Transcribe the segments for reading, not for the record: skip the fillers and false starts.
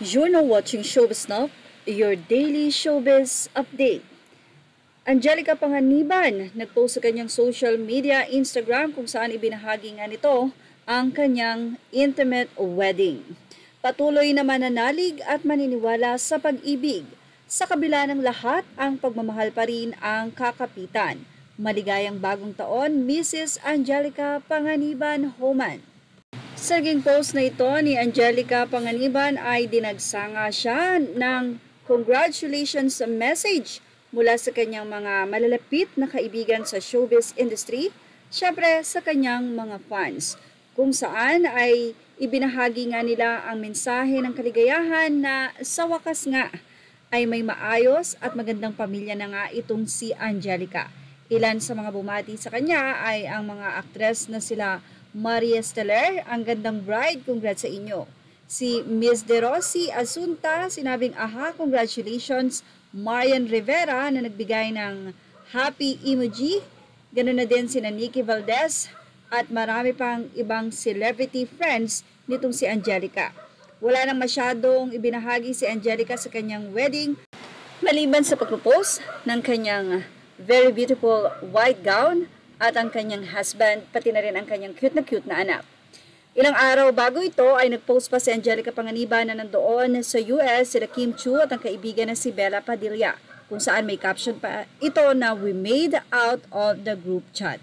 You're now watching Showbiz Now, your daily showbiz update. Angelica Panganiban nagpost sa kanyang social media, Instagram, kung saan ibinahagi nga nito ang kanyang intimate wedding. Patuloy na mananalig at maniniwala sa pag-ibig. Sa kabila ng lahat, ang pagmamahal pa rin ang kakapitan. Maligayang bagong taon, Mrs. Angelica Panganiban Homan. Sa naging post na ito ni Angelica Panganiban ay dinagsanga siya ng congratulations message mula sa kanyang mga malalapit na kaibigan sa showbiz industry, syempre sa kanyang mga fans, kung saan ay ibinahagi nga nila ang mensahe ng kaligayahan na sa wakas nga ay may maayos at magandang pamilya na nga itong si Angelica. Ilan sa mga bumati sa kanya ay ang mga aktres na sila Maria Esteller, ang gandang bride, congrats sa inyo. Si Miss De Rossi Asunta, sinabing aha, congratulations. Marian Rivera na nagbigay ng happy emoji. Ganun na din si Nikki Valdez at marami pang ibang celebrity friends nitong si Angelica. Wala nang masyadong ibinahagi si Angelica sa kanyang wedding maliban sa pagpropose ng kanyang very beautiful white gown at ang kanyang husband, pati na rin ang kanyang cute na anak. Ilang araw bago ito ay nagpost pa si Angelica Panganiban na nandoon sa US sila Kim Chiu at ang kaibigan na si Bella Padilla, kung saan may caption pa ito na "We made out of the group chat."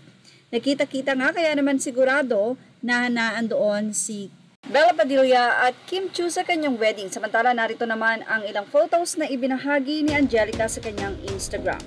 Nakita-kita nga, kaya naman sigurado na naandoon si Bella Padilla at Kim Chiu sa kanyang wedding. Samantala, narito naman ang ilang photos na ibinahagi ni Angelica sa kanyang Instagram.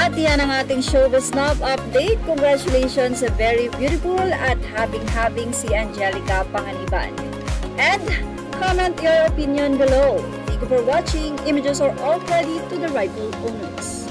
At yan ang ating Showbiz Now update. Congratulations sa very beautiful at having si Angelica Panganiban. And comment your opinion below. Thank you for watching. Images are all ready to the rightful owners.